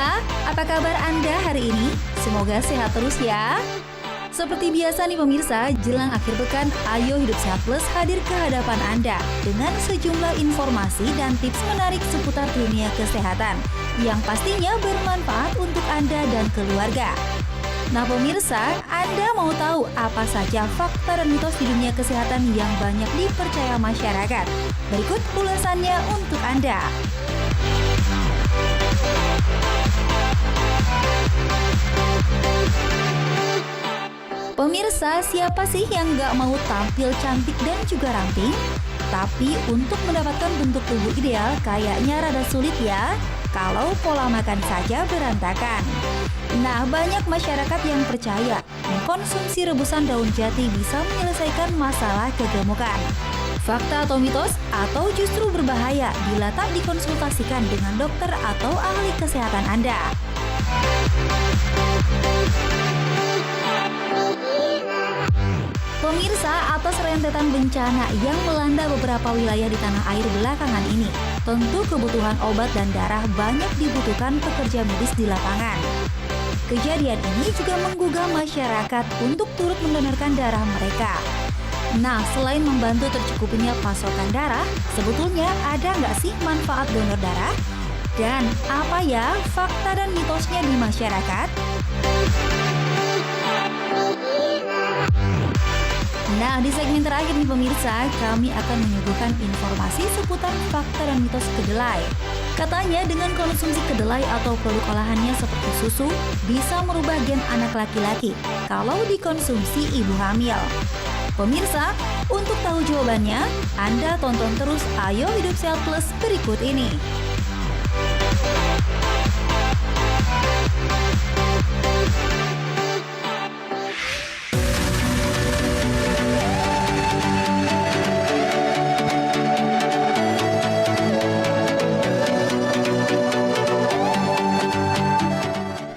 Pemirsa, apa kabar Anda hari ini? Semoga sehat terus ya. Seperti biasa nih pemirsa, jelang akhir pekan, Ayo Hidup Sehat Plus hadir ke hadapan Anda dengan sejumlah informasi dan tips menarik seputar dunia kesehatan yang pastinya bermanfaat untuk Anda dan keluarga. Nah pemirsa, Anda mau tahu apa saja fakta dan mitos di dunia kesehatan yang banyak dipercaya masyarakat? Berikut ulasannya untuk Anda. Pemirsa, siapa sih yang nggak mau tampil cantik dan juga ramping? Tapi untuk mendapatkan bentuk tubuh ideal kayaknya rada sulit ya, kalau pola makan saja berantakan. Nah, banyak masyarakat yang percaya mengkonsumsi rebusan daun jati bisa menyelesaikan masalah kegemukan. Fakta atau mitos, atau justru berbahaya bila tak dikonsultasikan dengan dokter atau ahli kesehatan Anda. Pemirsa, atas rentetan bencana yang melanda beberapa wilayah di tanah air belakangan ini, tentu kebutuhan obat dan darah banyak dibutuhkan pekerja medis di lapangan. Kejadian ini juga menggugah masyarakat untuk turut mendonorkan darah mereka. Nah, selain membantu tercukupinya pasokan darah, sebetulnya ada nggak sih manfaat donor darah? Dan apa ya fakta dan mitosnya di masyarakat? Nah, di segmen terakhir nih pemirsa, kami akan menyuguhkan informasi seputar fakta dan mitos kedelai. Katanya dengan konsumsi kedelai atau produk olahannya seperti susu, bisa merubah gen anak laki-laki kalau dikonsumsi ibu hamil. Pemirsa, untuk tahu jawabannya, Anda tonton terus Ayo Hidup Sehat Plus berikut ini.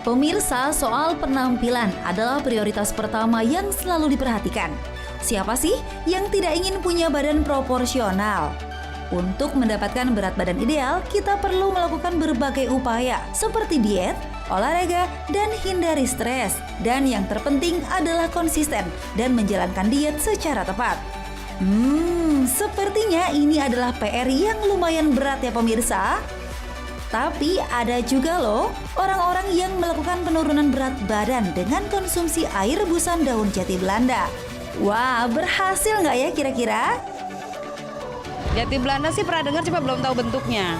Pemirsa, soal penampilan adalah prioritas pertama yang selalu diperhatikan. Siapa sih yang tidak ingin punya badan proporsional? Untuk mendapatkan berat badan ideal, kita perlu melakukan berbagai upaya seperti diet, olahraga, dan hindari stres. Dan yang terpenting adalah konsisten dan menjalankan diet secara tepat. Sepertinya ini adalah PR yang lumayan berat ya pemirsa. Tapi ada juga loh orang-orang yang melakukan penurunan berat badan dengan konsumsi air rebusan daun jati Belanda. Wah, berhasil nggak ya kira-kira? Jati Belanda sih pernah dengar, cuma belum tahu bentuknya.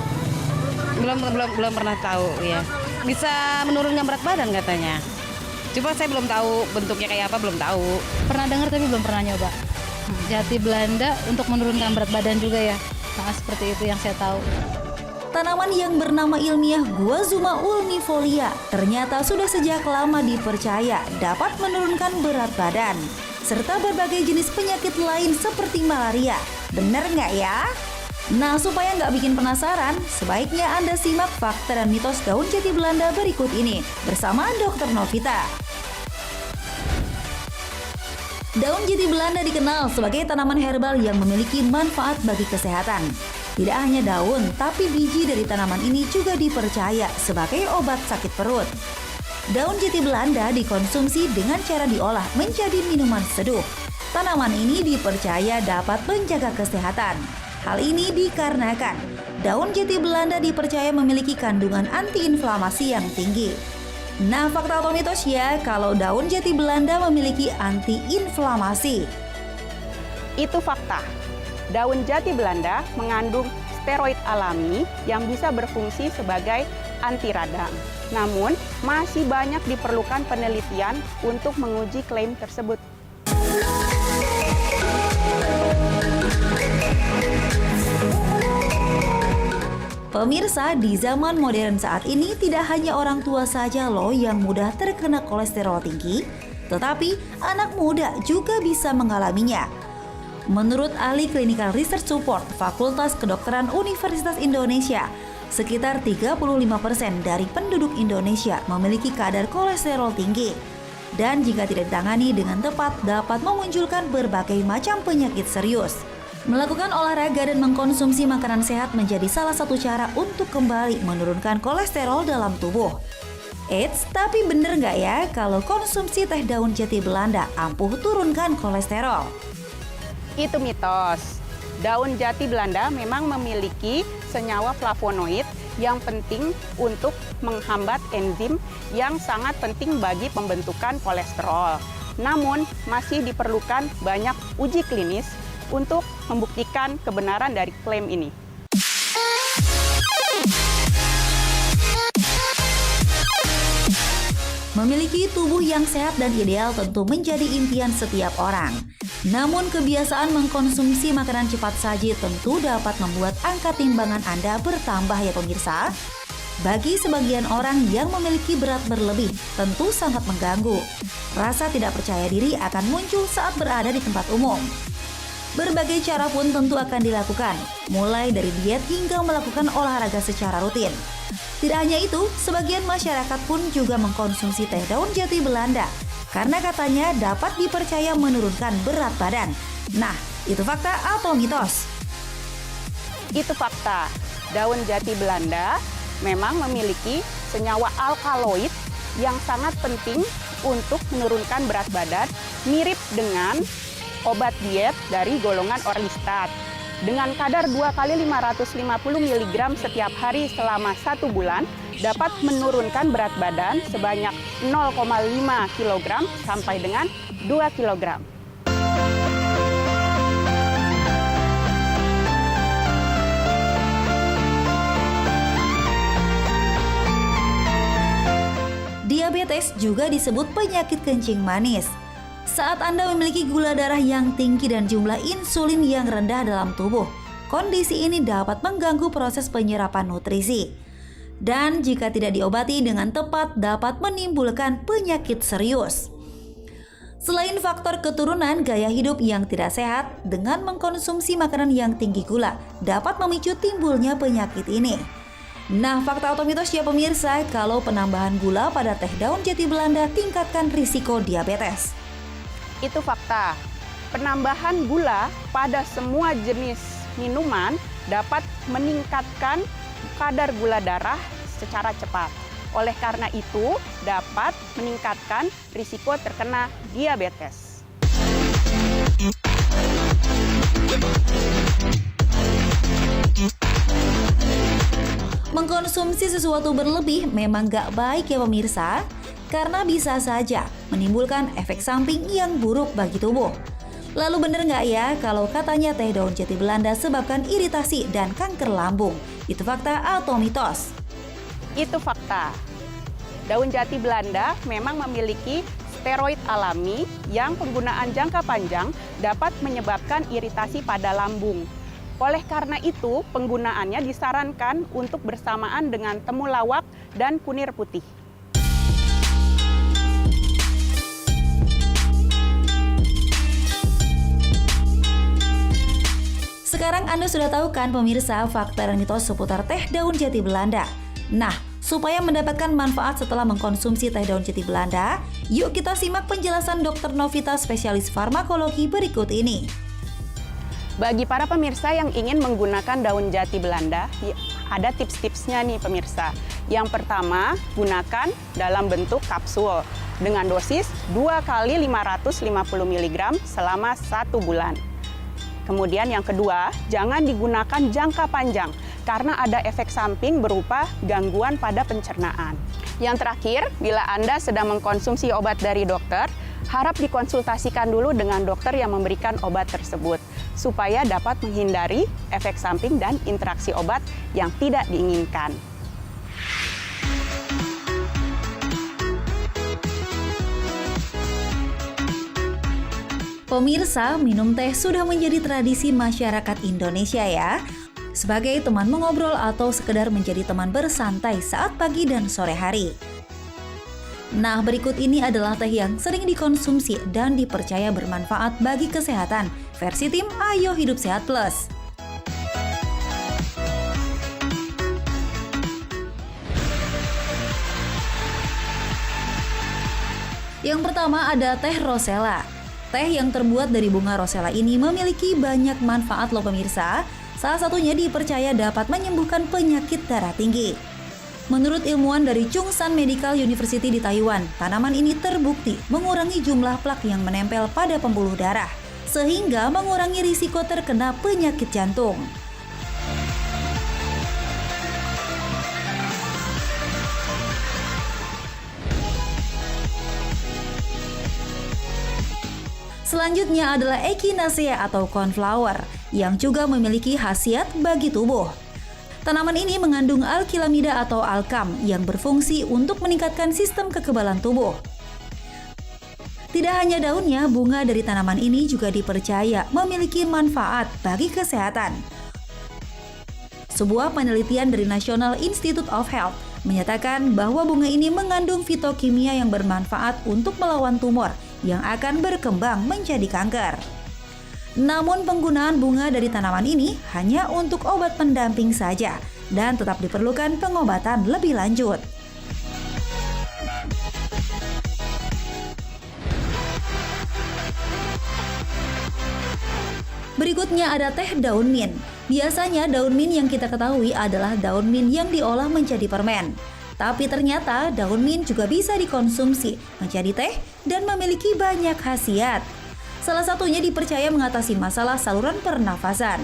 Belum pernah tahu ya. Bisa menurunkan berat badan katanya. Cuma saya belum tahu bentuknya kayak apa, belum tahu. Pernah dengar tapi belum pernah nyoba. Jati Belanda untuk menurunkan berat badan juga ya. Nah, seperti itu yang saya tahu. Tanaman yang bernama ilmiah Guazuma ulmifolia ternyata sudah sejak lama dipercaya dapat menurunkan berat badan serta berbagai jenis penyakit lain seperti malaria. Bener nggak ya? Nah, supaya nggak bikin penasaran, sebaiknya Anda simak fakta dan mitos daun jati Belanda berikut ini bersama Dr. Novita. Daun jati Belanda dikenal sebagai tanaman herbal yang memiliki manfaat bagi kesehatan. Tidak hanya daun, tapi biji dari tanaman ini juga dipercaya sebagai obat sakit perut. Daun jati Belanda dikonsumsi dengan cara diolah menjadi minuman seduh. Tanaman ini dipercaya dapat menjaga kesehatan. Hal ini dikarenakan daun jati Belanda dipercaya memiliki kandungan antiinflamasi yang tinggi. Nah, fakta atau mitos ya, kalau daun jati Belanda memiliki antiinflamasi. Itu fakta. Daun jati Belanda mengandung steroid alami yang bisa berfungsi sebagai anti radang. Namun, masih banyak diperlukan penelitian untuk menguji klaim tersebut. Pemirsa, di zaman modern saat ini tidak hanya orang tua saja loh yang mudah terkena kolesterol tinggi, tetapi anak muda juga bisa mengalaminya. Menurut ahli Clinical Research Support Fakultas Kedokteran Universitas Indonesia, sekitar 35% dari penduduk Indonesia memiliki kadar kolesterol tinggi. Dan jika tidak ditangani dengan tepat dapat memunculkan berbagai macam penyakit serius. Melakukan olahraga dan mengkonsumsi makanan sehat menjadi salah satu cara untuk kembali menurunkan kolesterol dalam tubuh. Eits, tapi bener nggak ya kalau konsumsi teh daun jati Belanda ampuh turunkan kolesterol? Itu mitos. Daun jati Belanda memang memiliki senyawa flavonoid yang penting untuk menghambat enzim yang sangat penting bagi pembentukan kolesterol. Namun, masih diperlukan banyak uji klinis untuk membuktikan kebenaran dari klaim ini. Memiliki tubuh yang sehat dan ideal tentu menjadi impian setiap orang. Namun kebiasaan mengkonsumsi makanan cepat saji tentu dapat membuat angka timbangan Anda bertambah ya pemirsa. Bagi sebagian orang yang memiliki berat berlebih tentu sangat mengganggu. Rasa tidak percaya diri akan muncul saat berada di tempat umum. Berbagai cara pun tentu akan dilakukan, mulai dari diet hingga melakukan olahraga secara rutin. Tidak hanya itu, sebagian masyarakat pun juga mengkonsumsi teh daun jati Belanda karena katanya dapat dipercaya menurunkan berat badan. Nah, itu fakta atau mitos? Itu fakta. Daun jati Belanda memang memiliki senyawa alkaloid yang sangat penting untuk menurunkan berat badan, mirip dengan obat diet dari golongan orlistat. Dengan kadar 2 kali 550 mg setiap hari selama 1 bulan, dapat menurunkan berat badan sebanyak 0,5 kg sampai dengan 2 kg. Diabetes juga disebut penyakit kencing manis. Saat Anda memiliki gula darah yang tinggi dan jumlah insulin yang rendah dalam tubuh, kondisi ini dapat mengganggu proses penyerapan nutrisi. Dan jika tidak diobati dengan tepat, dapat menimbulkan penyakit serius. Selain faktor keturunan, gaya hidup yang tidak sehat dengan mengkonsumsi makanan yang tinggi gula dapat memicu timbulnya penyakit ini. Nah, fakta atau mitos ya pemirsa, kalau penambahan gula pada teh daun jati Belanda tingkatkan risiko diabetes. Itu fakta. Penambahan gula pada semua jenis minuman dapat meningkatkan kadar gula darah secara cepat. Oleh karena itu, dapat meningkatkan risiko terkena diabetes. Mengkonsumsi sesuatu berlebih memang gak baik ya pemirsa, karena bisa saja menimbulkan efek samping yang buruk bagi tubuh. Lalu bener nggak ya kalau katanya teh daun jati Belanda sebabkan iritasi dan kanker lambung? Itu fakta atau mitos? Itu fakta. Daun jati Belanda memang memiliki steroid alami yang penggunaan jangka panjang dapat menyebabkan iritasi pada lambung. Oleh karena itu, penggunaannya disarankan untuk bersamaan dengan temulawak dan kunir putih. Sekarang Anda sudah tahu kan pemirsa fakta dan mitos seputar teh daun jati Belanda. Nah, supaya mendapatkan manfaat setelah mengkonsumsi teh daun jati Belanda, yuk kita simak penjelasan Dr. Novita, spesialis farmakologi berikut ini. Bagi para pemirsa yang ingin menggunakan daun jati Belanda, ada tips-tipsnya nih pemirsa. Yang pertama, gunakan dalam bentuk kapsul dengan dosis 2 kali 550 mg selama 1 bulan. Kemudian yang kedua, jangan digunakan jangka panjang karena ada efek samping berupa gangguan pada pencernaan. Yang terakhir, bila Anda sedang mengkonsumsi obat dari dokter, harap dikonsultasikan dulu dengan dokter yang memberikan obat tersebut supaya dapat menghindari efek samping dan interaksi obat yang tidak diinginkan. Pemirsa, minum teh sudah menjadi tradisi masyarakat Indonesia ya. Sebagai teman mengobrol atau sekedar menjadi teman bersantai saat pagi dan sore hari. Nah, berikut ini adalah teh yang sering dikonsumsi dan dipercaya bermanfaat bagi kesehatan. Versi tim Ayo Hidup Sehat Plus. Yang pertama ada teh rosella. Teh yang terbuat dari bunga rosella ini memiliki banyak manfaat loh pemirsa. Salah satunya dipercaya dapat menyembuhkan penyakit darah tinggi. Menurut ilmuwan dari Chung-San Medical University di Taiwan, tanaman ini terbukti mengurangi jumlah plak yang menempel pada pembuluh darah, sehingga mengurangi risiko terkena penyakit jantung. Selanjutnya adalah Echinacea atau cornflower, yang juga memiliki khasiat bagi tubuh. Tanaman ini mengandung alkilamida atau alkam yang berfungsi untuk meningkatkan sistem kekebalan tubuh. Tidak hanya daunnya, bunga dari tanaman ini juga dipercaya memiliki manfaat bagi kesehatan. Sebuah penelitian dari National Institute of Health menyatakan bahwa bunga ini mengandung fitokimia yang bermanfaat untuk melawan tumor yang akan berkembang menjadi kanker. Namun penggunaan bunga dari tanaman ini hanya untuk obat pendamping saja dan tetap diperlukan pengobatan lebih lanjut. Berikutnya ada teh daun mint. Biasanya daun mint yang kita ketahui adalah daun mint yang diolah menjadi permen. Tapi ternyata daun mint juga bisa dikonsumsi menjadi teh dan memiliki banyak khasiat. Salah satunya dipercaya mengatasi masalah saluran pernafasan.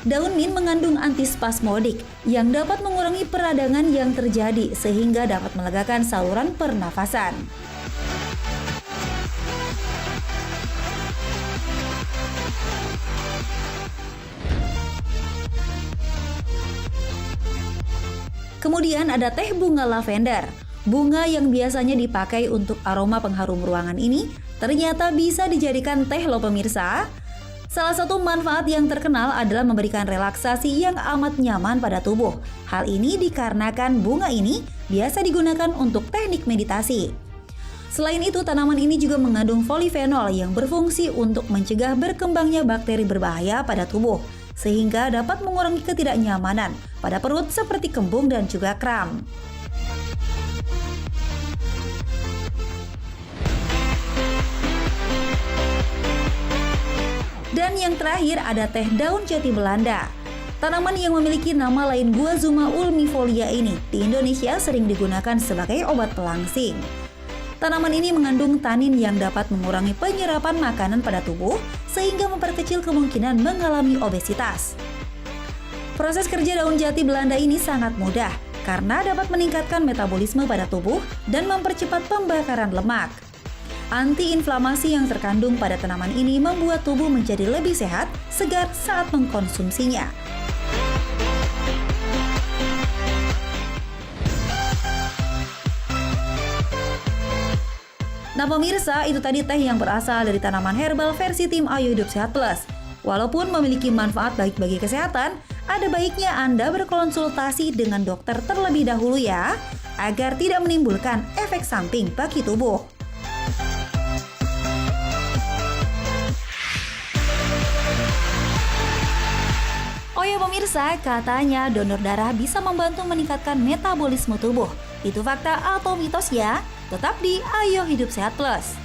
Daun mint mengandung antispasmodik yang dapat mengurangi peradangan yang terjadi sehingga dapat melegakan saluran pernafasan. Kemudian ada teh bunga lavender. Bunga yang biasanya dipakai untuk aroma pengharum ruangan ini ternyata bisa dijadikan teh loh pemirsa. Salah satu manfaat yang terkenal adalah memberikan relaksasi yang amat nyaman pada tubuh. Hal ini dikarenakan bunga ini biasa digunakan untuk teknik meditasi. Selain itu, tanaman ini juga mengandung polifenol yang berfungsi untuk mencegah berkembangnya bakteri berbahaya pada tubuh, sehingga dapat mengurangi ketidaknyamanan pada perut seperti kembung dan juga kram. Dan yang terakhir ada teh daun jati Belanda. Tanaman yang memiliki nama lain Guazuma ulmifolia ini di Indonesia sering digunakan sebagai obat pelangsing. Tanaman ini mengandung tanin yang dapat mengurangi penyerapan makanan pada tubuh sehingga memperkecil kemungkinan mengalami obesitas. Proses kerja daun jati Belanda ini sangat mudah karena dapat meningkatkan metabolisme pada tubuh dan mempercepat pembakaran lemak. Antiinflamasi yang terkandung pada tanaman ini membuat tubuh menjadi lebih sehat, segar saat mengkonsumsinya. Nah pemirsa, itu tadi teh yang berasal dari tanaman herbal versi tim Ayo Hidup Sehat Plus. Walaupun memiliki manfaat baik bagi kesehatan, ada baiknya Anda berkonsultasi dengan dokter terlebih dahulu ya, agar tidak menimbulkan efek samping bagi tubuh. Oh ya pemirsa, katanya donor darah bisa membantu meningkatkan metabolisme tubuh. Itu fakta atau mitos ya? Tetap di Ayo Hidup Sehat Plus.